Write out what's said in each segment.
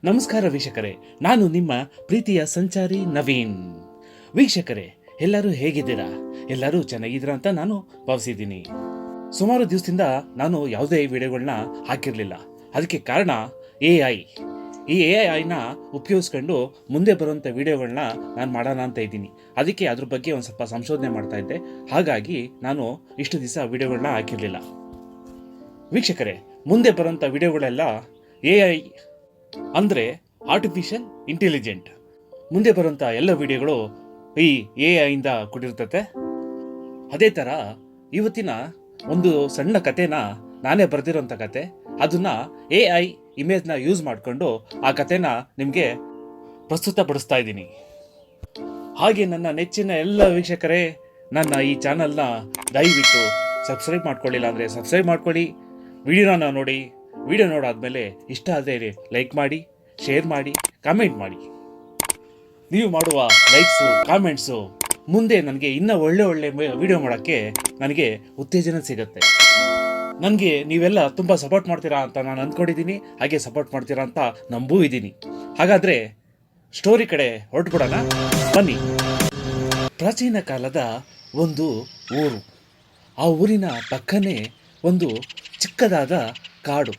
ನಮಸ್ಕಾರ ವೀಕ್ಷಕರೇ, ನಾನು ನಿಮ್ಮ ಪ್ರೀತಿಯ ಸಂಚಾರಿ ನವೀನ್. ವೀಕ್ಷಕರೇ, ಎಲ್ಲರೂ ಹೇಗಿದ್ದೀರಾ? ಎಲ್ಲರೂ ಚೆನ್ನಾಗಿದ್ದೀರಾ ಅಂತ ನಾನು ಭಾವಿಸಿದ್ದೀನಿ. ಸುಮಾರು ದಿವಸದಿಂದ ನಾನು ಯಾವುದೇ ವಿಡಿಯೋಗಳನ್ನ ಹಾಕಿರಲಿಲ್ಲ. ಅದಕ್ಕೆ ಕಾರಣ AI. ಈ AI ಉಪಯೋಗಿಸ್ಕೊಂಡು ಮುಂದೆ ಬರುವಂಥ ವಿಡಿಯೋಗಳನ್ನ ನಾನು ಮಾಡೋಣ ಅಂತ ಇದ್ದೀನಿ. ಅದಕ್ಕೆ ಅದ್ರ ಬಗ್ಗೆ ಒಂದು ಸ್ವಲ್ಪ ಸಂಶೋಧನೆ ಮಾಡ್ತಾ ಇದ್ದೆ. ಹಾಗಾಗಿ ನಾನು ಇಷ್ಟು ದಿವಸ ವಿಡಿಯೋಗಳನ್ನ ಹಾಕಿರಲಿಲ್ಲ. ವೀಕ್ಷಕರೇ, ಮುಂದೆ ಬರುವಂಥ ವಿಡಿಯೋಗಳೆಲ್ಲ AI ಅಂದರೆ ಆರ್ಟಿಫಿಷಿಯಲ್ ಇಂಟೆಲಿಜೆಂಟ್. ಮುಂದೆ ಬರುವಂಥ ಎಲ್ಲ ವಿಡಿಯೋಗಳು ಈ AI ಕೂಡಿರ್ತತೆ. ಅದೇ ಥರ ಇವತ್ತಿನ ಒಂದು ಸಣ್ಣ ಕಥೆನ ನಾನೇ ಬರೆದಿರೋಂಥ ಕತೆ, ಅದನ್ನು AI ಇಮೇಜ್ನ ಯೂಸ್ ಮಾಡಿಕೊಂಡು ಆ ಕಥೆನ ನಿಮಗೆ ಪ್ರಸ್ತುತಪಡಿಸ್ತಾ ಇದ್ದೀನಿ. ಹಾಗೆ ನನ್ನ ನೆಚ್ಚಿನ ಎಲ್ಲ ವೀಕ್ಷಕರೇ, ನನ್ನ ಈ ಚಾನಲ್ನ ದಯವಿಟ್ಟು ಸಬ್ಸ್ಕ್ರೈಬ್ ಮಾಡ್ಕೊಳ್ಳಿಲ್ಲ ಅಂದರೆ ಸಬ್ಸ್ಕ್ರೈಬ್ ಮಾಡ್ಕೊಳ್ಳಿ. ವಿಡಿಯೋನ ನೋಡಿ, ವಿಡಿಯೋ ನೋಡಾದ್ಮೇಲೆ ಇಷ್ಟ ಆದರೆ ಲೈಕ್ ಮಾಡಿ, ಶೇರ್ ಮಾಡಿ, ಕಾಮೆಂಟ್ ಮಾಡಿ. ನೀವು ಮಾಡುವ ಲೈಕ್ಸು, ಕಾಮೆಂಟ್ಸು ಮುಂದೆ ನನಗೆ ಇನ್ನೂ ಒಳ್ಳೆ ವಿಡಿಯೋ ಮಾಡೋಕ್ಕೆ ನನಗೆ ಉತ್ತೇಜನ ಸಿಗುತ್ತೆ. ನನಗೆ ನೀವೆಲ್ಲ ತುಂಬ ಸಪೋರ್ಟ್ ಮಾಡ್ತೀರಾ ಅಂತ ನಾನು ಅಂದ್ಕೊಂಡಿದ್ದೀನಿ. ಹಾಗೆ ಸಪೋರ್ಟ್ ಮಾಡ್ತೀರಾ ಅಂತ ನಂಬೂ ಇದ್ದೀನಿ. ಹಾಗಾದರೆ ಸ್ಟೋರಿ ಕಡೆ ಹೊರಟ್ಬಿಡೋಣ, ಬನ್ನಿ. ಪ್ರಾಚೀನ ಕಾಲದ ಒಂದು ಊರು. ಆ ಊರಿನ ಪಕ್ಕನೇ ಒಂದು ಚಿಕ್ಕದಾದ ಕಾಡು.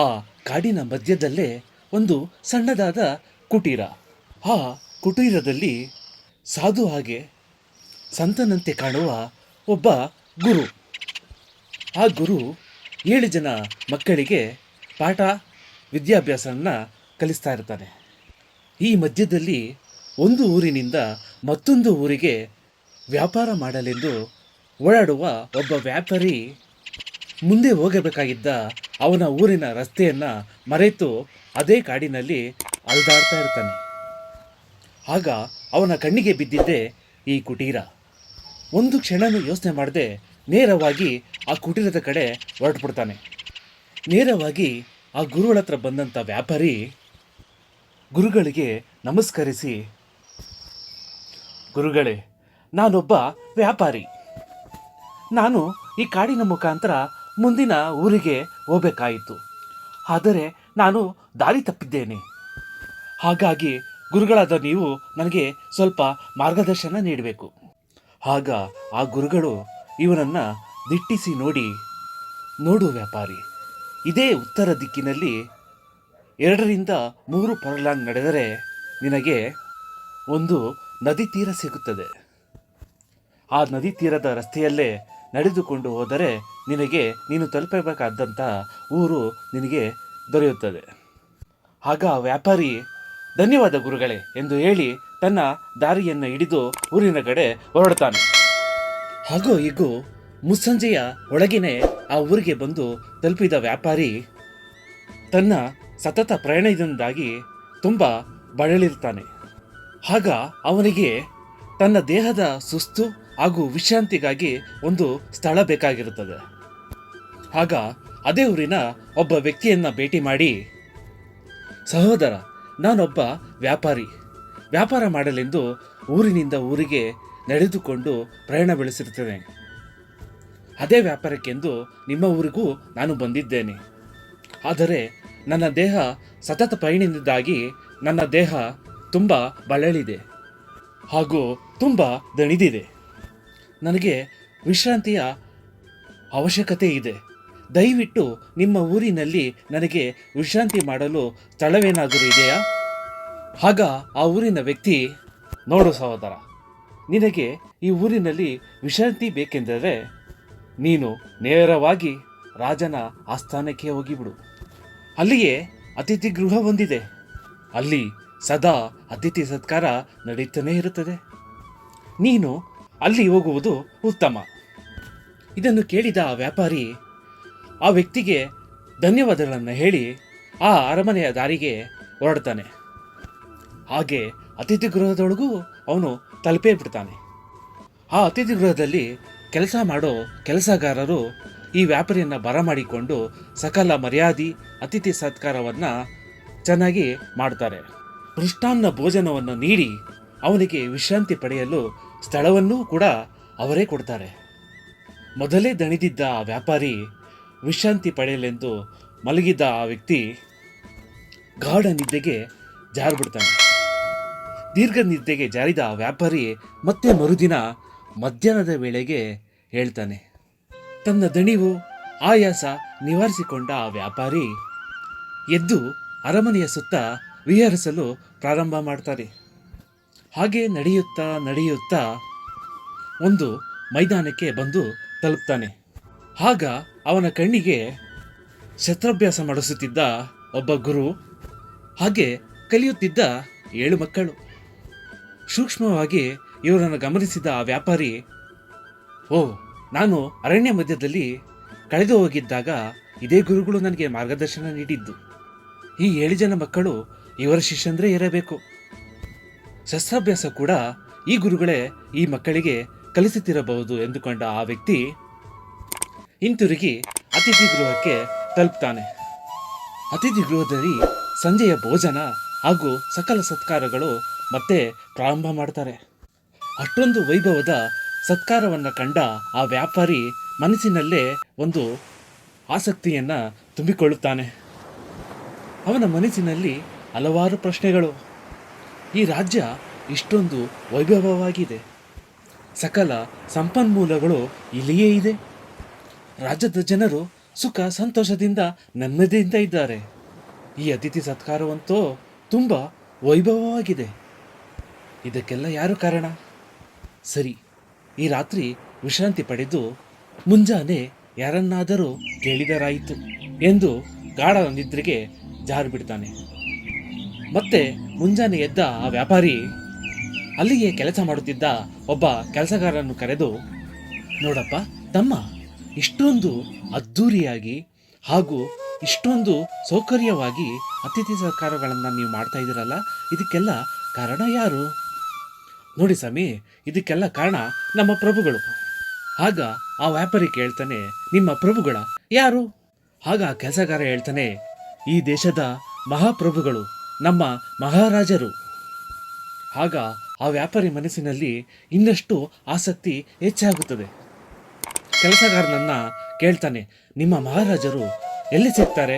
ಆ ಕಾಡಿನ ಮಧ್ಯದಲ್ಲೇ ಒಂದು ಸಣ್ಣದಾದ ಕುಟೀರ. ಆ ಕುಟೀರದಲ್ಲಿ ಸಾಧು ಹಾಗೆ ಸಂತನಂತೆ ಕಾಣುವ ಒಬ್ಬ ಗುರು. ಆ ಗುರು 7 ಜನ ಮಕ್ಕಳಿಗೆ ಪಾಠ ವಿದ್ಯಾಭ್ಯಾಸವನ್ನು ಕಲಿಸ್ತಾ ಇರ್ತಾನೆ. ಈ ಮಧ್ಯದಲ್ಲಿ ಒಂದು ಊರಿನಿಂದ ಮತ್ತೊಂದು ಊರಿಗೆ ವ್ಯಾಪಾರ ಮಾಡಲೆಂದು ಓಡಾಡುವ ಒಬ್ಬ ವ್ಯಾಪಾರಿ ಮುಂದೆ ಹೋಗಬೇಕಾಗಿದ್ದ ಅವನ ಊರಿನ ರಸ್ತೆಯನ್ನು ಮರೆತು ಅದೇ ಕಾಡಿನಲ್ಲಿ ಅಲೆದಾಡ್ತಾ ಇರ್ತಾನೆ. ಆಗ ಅವನ ಕಣ್ಣಿಗೆ ಬಿದ್ದಿದ್ದೇ ಈ ಕುಟೀರ. ಒಂದು ಕ್ಷಣನೂ ಯೋಚನೆ ಮಾಡದೆ ನೇರವಾಗಿ ಆ ಕುಟೀರದ ಕಡೆ ಹೊರಟ್ಬಿಡ್ತಾನೆ. ನೇರವಾಗಿ ಆ ಗುರುಗಳ ಹತ್ರ ಬಂದಂಥ ವ್ಯಾಪಾರಿ ಗುರುಗಳಿಗೆ ನಮಸ್ಕರಿಸಿ, ಗುರುಗಳೇ, ನಾನೊಬ್ಬ ವ್ಯಾಪಾರಿ. ನಾನು ಈ ಕಾಡಿನ ಮುಖಾಂತರ ಮುಂದಿನ ಊರಿಗೆ ಹೋಗಬೇಕಾಯಿತು. ಆದರೆ ನಾನು ದಾರಿ ತಪ್ಪಿದ್ದೇನೆ. ಹಾಗಾಗಿ ಗುರುಗಳಾದ ನೀವು ನನಗೆ ಸ್ವಲ್ಪ ಮಾರ್ಗದರ್ಶನ ನೀಡಬೇಕು. ಆಗ ಆ ಗುರುಗಳು ಇವನನ್ನು ದಿಟ್ಟಿಸಿ ನೋಡು ವ್ಯಾಪಾರಿ, ಇದೇ ಉತ್ತರ ದಿಕ್ಕಿನಲ್ಲಿ 2 ರಿಂದ 3 ಫರ್ಲಾಂಗ್ ನಡೆದರೆ ನಿನಗೆ ಒಂದು ನದಿ ತೀರ ಸಿಗುತ್ತದೆ. ಆ ನದಿ ತೀರದ ರಸ್ತೆಯಲ್ಲೇ ನಡೆದುಕೊಂಡು ಹೋದರೆ ನೀನು ತಲುಪಬೇಕಾದಂಥ ಊರು ನಿನಗೆ ದೊರೆಯುತ್ತದೆ. ಆಗ ವ್ಯಾಪಾರಿ ಧನ್ಯವಾದ ಗುರುಗಳೇ ಎಂದು ಹೇಳಿ ತನ್ನ ದಾರಿಯನ್ನು ಹಿಡಿದು ಊರಿನ ಕಡೆ ಹೊರಡ್ತಾನೆ. ಹಾಗೋ ಹೀಗೂ ಮುಸ್ಸಂಜೆಯ ಒಳಗಿನೇ ಆ ಊರಿಗೆ ಬಂದು ತಲುಪಿದ ವ್ಯಾಪಾರಿ ತನ್ನ ಸತತ ಪ್ರಯಾಣದಿಂದಾಗಿ ತುಂಬ ಬಳಲಿರ್ತಾನೆ. ಆಗ ಅವನಿಗೆ ತನ್ನ ದೇಹದ ಸುಸ್ತು ಹಾಗೂ ವಿಶ್ರಾಂತಿಗಾಗಿ ಒಂದು ಸ್ಥಳ ಬೇಕಾಗಿರುತ್ತದೆ. ಆಗ ಅದೇ ಊರಿನ ಒಬ್ಬ ವ್ಯಕ್ತಿಯನ್ನು ಭೇಟಿ ಮಾಡಿ, ಸಹೋದರ, ನಾನೊಬ್ಬ ವ್ಯಾಪಾರ ಮಾಡಲೆಂದು ಊರಿನಿಂದ ಊರಿಗೆ ನಡೆದುಕೊಂಡು ಪ್ರಯಾಣ ಬೆಳೆಸಿರುತ್ತೇನೆ. ಅದೇ ವ್ಯಾಪಾರಕ್ಕೆಂದು ನಿಮ್ಮ ಊರಿಗೂ ನಾನು ಬಂದಿದ್ದೇನೆ. ಆದರೆ ನನ್ನ ದೇಹ ಸತತ ಪ್ರಯಾಣದಿಂದಾಗಿ ನನ್ನ ದೇಹ ತುಂಬ ಬಳಲಿದೆ ಹಾಗೂ ತುಂಬ ದಣಿದಿದೆ. ನನಗೆ ವಿಶ್ರಾಂತಿಯ ಅವಶ್ಯಕತೆ ಇದೆ. ದಯವಿಟ್ಟು ನಿಮ್ಮ ಊರಿನಲ್ಲಿ ನನಗೆ ವಿಶ್ರಾಂತಿ ಮಾಡಲು ಸ್ಥಳವೇನಾದರೂ ಇದೆಯಾ? ಆಗ ಆ ಊರಿನ ವ್ಯಕ್ತಿ, ನೋಡು ಸಹೋದರ, ನಿನಗೆ ಈ ಊರಿನಲ್ಲಿ ವಿಶ್ರಾಂತಿ ಬೇಕೆಂದರೆ ನೀನು ನೇರವಾಗಿ ರಾಜನ ಆಸ್ಥಾನಕ್ಕೆ ಹೋಗಿಬಿಡು. ಅಲ್ಲಿಯೇ ಅತಿಥಿ ಗೃಹ ಹೊಂದಿದೆ. ಅಲ್ಲಿ ಸದಾ ಅತಿಥಿ ಸತ್ಕಾರ ನಡೀತಾನೇ ಇರುತ್ತದೆ. ನೀನು ಅಲ್ಲಿ ಹೋಗುವುದು ಉತ್ತಮ. ಇದನ್ನು ಕೇಳಿದ ಆ ವ್ಯಾಪಾರಿ ಆ ವ್ಯಕ್ತಿಗೆ ಧನ್ಯವಾದಗಳನ್ನು ಹೇಳಿ ಆ ಅರಮನೆಯ ದಾರಿಗೆ ಹೊರಡ್ತಾನೆ. ಹಾಗೆ ಅತಿಥಿ ಗೃಹದೊಳಗೂ ಅವನು ತಲುಪೇ ಬಿಡ್ತಾನೆ. ಆ ಅತಿಥಿ ಗೃಹದಲ್ಲಿ ಕೆಲಸ ಮಾಡೋ ಕೆಲಸಗಾರರು ಈ ವ್ಯಾಪಾರಿಯನ್ನು ಬರಮಾಡಿಕೊಂಡು ಸಕಲ ಮರ್ಯಾದೆ ಅತಿಥಿ ಸತ್ಕಾರವನ್ನು ಚೆನ್ನಾಗಿ ಮಾಡ್ತಾರೆ. ಮೃಷ್ಟಾನ್ನ ಭೋಜನವನ್ನು ನೀಡಿ ಅವನಿಗೆ ವಿಶ್ರಾಂತಿ ಪಡೆಯಲು ಸ್ಥಳವನ್ನೂ ಕೂಡ ಅವರೇ ಕೊಡ್ತಾರೆ. ಮೊದಲೇ ದಣಿದಿದ್ದ ಆ ವ್ಯಾಪಾರಿ ವಿಶ್ರಾಂತಿ ಪಡೆಯಲೆಂದು ಮಲಗಿದ್ದ ಆ ವ್ಯಕ್ತಿ ಗಾಢ ನಿದ್ದೆಗೆ ಜಾರ್ಬಿಡ್ತಾನೆ. ದೀರ್ಘ ನಿದ್ದೆಗೆ ಜಾರಿದ ಆ ವ್ಯಾಪಾರಿ ಮತ್ತೆ ಮರುದಿನ ಮಧ್ಯಾಹ್ನದ ವೇಳೆಗೆ ಹೇಳ್ತಾನೆ. ತನ್ನ ದಣಿವು ಆಯಾಸ ನಿವಾರಿಸಿಕೊಂಡ ಆ ವ್ಯಾಪಾರಿ ಎದ್ದು ಅರಮನೆಯ ಸುತ್ತ ವಿಹರಿಸಲು ಪ್ರಾರಂಭ ಮಾಡ್ತಾರೆ. ಹಾಗೆ ನಡೆಯುತ್ತಾ ನಡೆಯುತ್ತಾ ಒಂದು ಮೈದಾನಕ್ಕೆ ಬಂದು ತಲುಪ್ತಾನೆ. ಆಗ ಅವನ ಕಣ್ಣಿಗೆ ಶಸ್ತ್ರಾಭ್ಯಾಸ ಮಾಡಿಸುತ್ತಿದ್ದ ಒಬ್ಬ ಗುರು, ಹಾಗೆ ಕಲಿಯುತ್ತಿದ್ದ 7 ಮಕ್ಕಳು. ಸೂಕ್ಷ್ಮವಾಗಿ ಇವರನ್ನು ಗಮನಿಸಿದ ಆ ವ್ಯಾಪಾರಿ, ಓ, ನಾನು ಅರಣ್ಯ ಮಧ್ಯದಲ್ಲಿ ಕಳೆದು ಹೋಗಿದ್ದಾಗ ಇದೇ ಗುರುಗಳು ನನಗೆ ಮಾರ್ಗದರ್ಶನ ನೀಡಿದ್ದು. ಈ 7 ಜನ ಮಕ್ಕಳು ಇವರ ಶಿಷ್ಯಂದ್ರೆ ಇರಬೇಕು. ಶಸ್ತ್ರಾಭ್ಯಾಸ ಕೂಡ ಈ ಗುರುಗಳೇ ಈ ಮಕ್ಕಳಿಗೆ ಕಲಿಸುತ್ತಿರಬಹುದು ಎಂದುಕೊಂಡ ಆ ವ್ಯಕ್ತಿ ಹಿಂತಿರುಗಿ ಅತಿಥಿ ಗೃಹಕ್ಕೆ ತಲುಪ್ತಾನೆ. ಅತಿಥಿ ಗೃಹದಲ್ಲಿ ಸಂಜೆಯ ಭೋಜನ ಹಾಗೂ ಸಕಲ ಸತ್ಕಾರಗಳು ಮತ್ತೆ ಪ್ರಾರಂಭ ಮಾಡ್ತಾರೆ. ಅಷ್ಟೊಂದು ವೈಭವದ ಸತ್ಕಾರವನ್ನು ಕಂಡ ಆ ವ್ಯಾಪಾರಿ ಮನಸ್ಸಿನಲ್ಲೇ ಒಂದು ಆಸಕ್ತಿಯನ್ನು ತುಂಬಿಕೊಳ್ಳುತ್ತಾನೆ. ಅವನ ಮನಸ್ಸಿನಲ್ಲಿ ಹಲವಾರು ಪ್ರಶ್ನೆಗಳು. ಈ ರಾಜ್ಯ ಇಷ್ಟೊಂದು ವೈಭವವಾಗಿದೆ, ಸಕಲ ಸಂಪನ್ಮೂಲಗಳು ಇಲ್ಲಿಯೇ ಇದೆ, ರಾಜ್ಯದ ಜನರು ಸುಖ ಸಂತೋಷದಿಂದ ನೆಮ್ಮದಿಯಿಂದ ಇದ್ದಾರೆ. ಈ ಅತಿಥಿ ಸತ್ಕಾರವಂತೂ ತುಂಬ ವೈಭವವಾಗಿದೆ. ಇದಕ್ಕೆಲ್ಲ ಯಾರು ಕಾರಣ? ಸರಿ, ಈ ರಾತ್ರಿ ವಿಶ್ರಾಂತಿ ಪಡೆದು ಮುಂಜಾನೆ ಯಾರನ್ನಾದರೂ ಕೇಳಿದರಾಯಿತು ಎಂದು ಗಾಢ ನಿದ್ರೆಗೆ ಜಾರಿಬಿಡ್ತಾನೆ. ಮತ್ತೆ ಮುಂಜಾನೆ ಎದ್ದ ಆ ವ್ಯಾಪಾರಿ ಅಲ್ಲಿಯೇ ಕೆಲಸ ಮಾಡುತ್ತಿದ್ದ ಒಬ್ಬ ಕೆಲಸಗಾರನನ್ನು ಕರೆದು, ನೋಡಪ್ಪ ತಮ್ಮ, ಇಷ್ಟೊಂದು ಅದ್ಧೂರಿಯಾಗಿ ಹಾಗೂ ಇಷ್ಟೊಂದು ಸೌಕರ್ಯವಾಗಿ ಅತಿಥಿ ಸತ್ಕಾರಗಳನ್ನು ನೀವು ಮಾಡ್ತಾ ಇದ್ದೀರಲ್ಲ, ಇದಕ್ಕೆಲ್ಲ ಕಾರಣ ಯಾರು? ನೋಡಿ ಸ್ವಾಮಿ, ಇದಕ್ಕೆಲ್ಲ ಕಾರಣ ನಮ್ಮ ಪ್ರಭುಗಳು. ಆಗ ಆ ವ್ಯಾಪಾರಿ ಕೇಳ್ತಾನೆ, ನಿಮ್ಮ ಪ್ರಭುಗಳ ಯಾರು? ಆಗ ಆ ಕೆಲಸಗಾರ ಹೇಳ್ತಾನೆ, ಈ ದೇಶದ ಮಹಾಪ್ರಭುಗಳು, ನಮ್ಮ ಮಹಾರಾಜರು. ಆಗ ಆ ವ್ಯಾಪಾರಿ ಮನಸ್ಸಿನಲ್ಲಿ ಇನ್ನಷ್ಟು ಆಸಕ್ತಿ ಹೆಚ್ಚಾಗುತ್ತದೆ. ಕೆಲಸಗಾರನನ್ನ ಕೇಳ್ತಾನೆ, ನಿಮ್ಮ ಮಹಾರಾಜರು ಎಲ್ಲಿ ಸಿಗ್ತಾರೆ?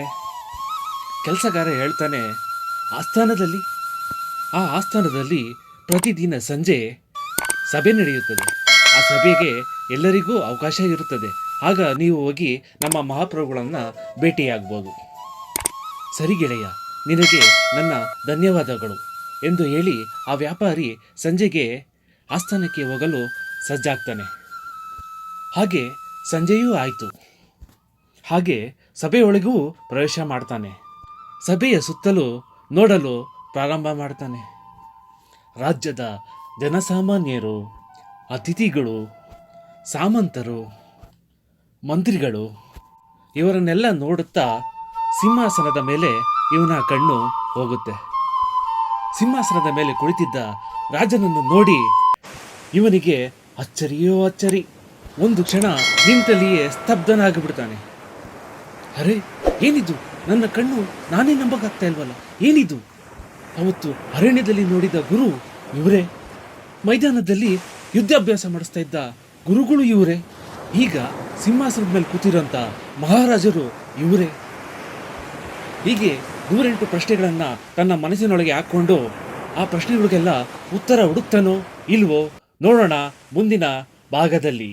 ಕೆಲಸಗಾರ ಹೇಳ್ತಾನೆ, ಆಸ್ಥಾನದಲ್ಲಿ. ಆ ಆಸ್ಥಾನದಲ್ಲಿ ಪ್ರತಿದಿನ ಸಂಜೆ ಸಭೆ ನಡೆಯುತ್ತದೆ. ಆ ಸಭೆಗೆ ಎಲ್ಲರಿಗೂ ಅವಕಾಶ ಇರುತ್ತದೆ. ಆಗ ನೀವು ಹೋಗಿ ನಮ್ಮ ಮಹಾಪ್ರಭುಗಳನ್ನು ಭೇಟಿಯಾಗ್ಬೋದು. ಸರಿ ಗೆಳೆಯ, ನಿನಗೆ ನನ್ನ ಧನ್ಯವಾದಗಳು ಎಂದು ಹೇಳಿ ಆ ವ್ಯಾಪಾರಿ ಸಂಜೆಗೆ ಆಸ್ಥಾನಕ್ಕೆ ಹೋಗಲು ಸಜ್ಜಾಗ್ತಾನೆ. ಹಾಗೆ ಸಂಜೆಯೂ ಆಯಿತು. ಹಾಗೆ ಸಭೆಯೊಳಗೂ ಪ್ರವೇಶ ಮಾಡ್ತಾನೆ. ಸಭೆಯ ಸುತ್ತಲೂ ನೋಡಲು ಪ್ರಾರಂಭ ಮಾಡ್ತಾನೆ. ರಾಜ್ಯದ ಜನಸಾಮಾನ್ಯರು, ಅತಿಥಿಗಳು, ಸಾಮಂತರು, ಮಂತ್ರಿಗಳು ಇವರನ್ನೆಲ್ಲ ನೋಡುತ್ತಾ ಸಿಂಹಾಸನದ ಮೇಲೆ ಇವನ ಕಣ್ಣು ಹೋಗುತ್ತೆ. ಸಿಂಹಾಸನದ ಮೇಲೆ ಕುಳಿತಿದ್ದ ರಾಜನನ್ನು ನೋಡಿ ಇವನಿಗೆ ಅಚ್ಚರಿಯೋ ಅಚ್ಚರಿ. ಒಂದು ಕ್ಷಣ ನಿಂತಲ್ಲಿಯೇ ಸ್ತಬ್ಧನಾಗಿಬಿಡ್ತಾನೆ. ಅರೆ, ಏನಿದು? ನನ್ನ ಕಣ್ಣು ನಾನೇ ನಂಬಕ್ಕಾಗ್ತಾ ಇಲ್ವಲ್ಲ, ಏನಿದು? ಅವತ್ತು ಅರಣ್ಯದಲ್ಲಿ ನೋಡಿದ ಗುರು ಇವರೇ, ಮೈದಾನದಲ್ಲಿ ಯುದ್ಧಾಭ್ಯಾಸ ಮಾಡಿಸ್ತಾ ಇದ್ದ ಗುರುಗಳು ಇವರೇ, ಈಗ ಸಿಂಹಾಸನದ ಮೇಲೆ ಕೂತಿರೋಂಥ ಮಹಾರಾಜರು ಇವರೇ. ಹೀಗೆ 108 ಪ್ರಶ್ನೆಗಳನ್ನು ತನ್ನ ಮನಸ್ಸಿನೊಳಗೆ ಹಾಕ್ಕೊಂಡು ಆ ಪ್ರಶ್ನೆಗಳಿಗೆಲ್ಲ ಉತ್ತರ ಹುಡುಕ್ತಾನೋ ಇಲ್ವೋ ನೋಡೋಣ ಮುಂದಿನ ಭಾಗದಲ್ಲಿ.